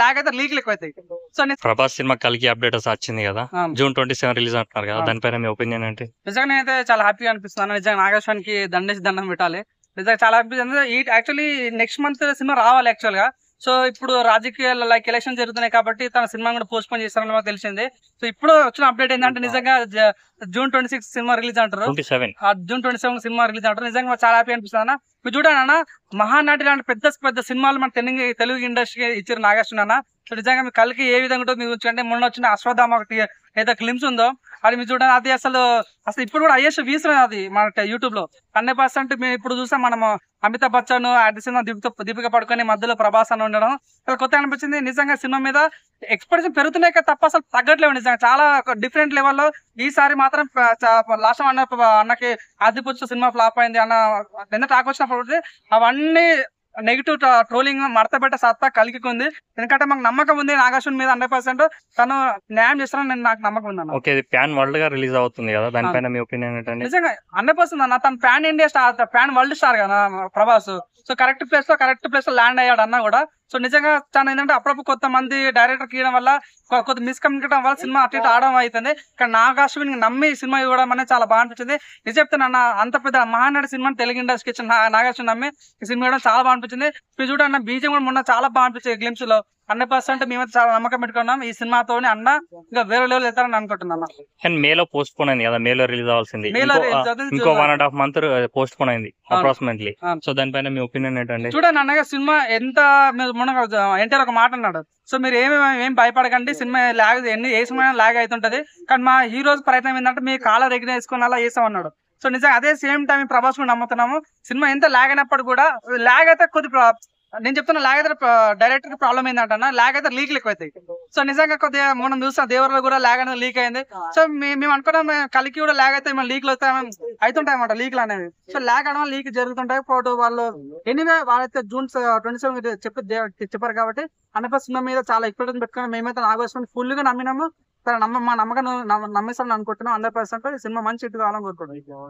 Log అయితే లీక్లు ఎక్కువైతాయి. So Prabhas cinema కలికి update వచ్చింది కదా, June 27 రిలీజ్ అంటున్నారు కదా, దానిపైన మీ ఒపీనియన్ ఏంటి? నిజంగా నేనైతే చాలా హ్యాపీగా అనిపిస్తున్నాను. నిజంగా నాగేశ్వరానికి దండం పెట్టాలి. నిజంగా చాలా happy. Actually next month cinema రావాలి యాక్చువల్ గా. సో ఇప్పుడు రాజకీయాలు లైక్ ఎలక్షన్ జరుగుతున్నాయి కాబట్టి తన సినిమా కూడా పోస్ట్ పోన్ చేస్తారని మాకు తెలిసింది. సో ఇప్పుడు వచ్చిన అప్డేట్ ఏంటంటే నిజంగా June 26 సినిమా రిలీజ్ అంటారు. June 27 సినిమా రిలీజ్ అంటారు. నిజంగా చాలా హ్యాపీ అనిపిస్తుంది అన్న. మీరు చూడండి అన్న, మహానటి లాంటి పెద్ద సినిమాలు మన తెలుగు ఇండస్ట్రీకి ఇచ్చారు నాగేశ్వర అన్న. సో నిజంగా మీ కలికి ఏ విధంగా ఉంటుంది మీరు చూడండి. మొన్న వచ్చిన అశ్వత్థామ ఒకటి ఏదో క్లిమ్స్ ఉందో అది మీరు చూడండి, అది అసలు ఇప్పుడు కూడా హైయెస్ట్ వ్యూస్ అది మన యూట్యూబ్ లో 100%. మేము ఇప్పుడు చూసాం మనము అమితాబ్ బచ్చన్ సినిమా దీపిక పడుకొని మధ్యలో ప్రభాస్ అని ఉండడం చాలా కొత్తగా అనిపించింది. నిజంగా సినిమా మీద ఎక్స్పెక్టేషన్ పెరుగుతున్నాయి కదా తప్ప అసలు తగ్గట్లేవు. నిజంగా చాలా డిఫరెంట్ లెవెల్లో ఈసారి మాత్రం లాస్ట్ అన్నకి ఆదిపుచ్చు సినిమా ఫ్లాప్ అయింది అన్న ఎంత టాక్ వచ్చినప్పుడు అవన్నీ నెగిటివ్ ట్రోలింగ్ మడత పెట్టే సత్తా కలిగి ఉంది. ఎందుకంటే మాకు నమ్మకం ఉంది నాగార్జున మీద 100% తను న్యాయం చేస్తానని నాకు నమ్మకం ఉంది అన్న. ఓకే, ఇది ప్యాన్ వరల్డ్ గా రిలీజ్ అవుతుంది కదా, దానిపైన మీ ఒపీనియన్ ఏంటండి? నిజంగా 100% అన్న, తను pan India star, pan world star కదా ప్రభాస్. సో కరెక్ట్ ప్లేస్ లో ల్యాండ్ అయ్యాడు అన్న కూడా. సో నిజంగా చాలా ఏంటంటే అప్పుడప్పుడు కొత్త మంది డైరెక్టర్ తీయడం వల్ల కొద్ది మిస్కమ్యూనికేషన్ వల్ల సినిమా అటు ఇటు ఆడడం అవుతుంది. కానీ నాగార్జున నమ్మి సినిమా ఇవ్వడం అనేది చాలా బాగా అనిపించింది. నిజం చెప్తాను, అంత పెద్ద మహానటి సినిమాని తెలుగు ఇండస్ట్రీకి ఇచ్చిన నాగార్జున నమ్మి ఈ సినిమా ఇవ్వడం చాలా బాగా అనిపించింది. మీరు చూడండి బీజం కూడా మొన్న చాలా బాగా అనిపించింది గ్లిమ్స్ లో. 100% మేమైతే చాలా నమ్మకం పెట్టుకున్నాం ఈ సినిమాతో అన్న ఇంకా వేరే లెవెల్ వెళ్తారని అనుకుంటున్నాను. అండ్ మేలో పోస్ట్ పోన్ అయింది కదా, మేలో రిలీజ్ అవ్వాల్సింది ఇంకో 1.5 month పోస్ట్ పోన్ అయింది అప్రాక్సిమేట్లీ. సో దానిపైన మీ ఒపీనియన్ ఏంటండి? చూడండి అన్నగా సినిమా ఎంత మొన్న ఎన్టీఆర్ ఒక మాట అన్నాడు. సో మీరు ఏం భయపడకండి, సినిమా లాగ్ ఏ సినిమా లాగ్ అవుతుంటది, కానీ మా హీరోస్ ప్రయత్నం ఏంటంటే మీ కాలర్ ఎగ్న వేసుకుని అలా చేసాం అన్నాడు. సో నిజంగా అదే సేమ్ టైం ప్రభాస్ కూడా నమ్ముతున్నాము. సినిమా ఎంత లాగ్ అయినప్పుడు కూడా లాగ్ అయితే నేను చెప్తున్నా లాగ్ అయితే డైరెక్టర్ కి ప్రాబ్లం ఏంటంటే లాగ్ అయితే లీక్లు ఎక్కువైతాయి. సో నిజంగా కొద్దిగా మనం చూస్తాం దేవరలో కూడా లాగ్ అనేది లీక్ అయింది. సో మేము అనుకున్నాం కలికి కూడా లాగ్ అయితే లీక్లు అవుతుంటాయి అన్నమాట లీక్లు అనేవి. సో లాగ్ అవడం లీక్ జరుగుతుంటాయి. ఇప్పుడు వాళ్ళు ఎనీవే వాళ్ళైతే June 27 చెప్పారు కాబట్టి 100% సినిమా మీద చాలా ఎక్స్పెక్టేషన్ పెట్టుకుని మేమైతే నాగేశ్వరం ఫుల్ గా నమ్మినాము. మా నమ్మకం నమ్మేస్తామని అనుకుంటున్నాం. 100% సినిమా మంచి హిట్ కావాలని కోరుకుంటున్నాం.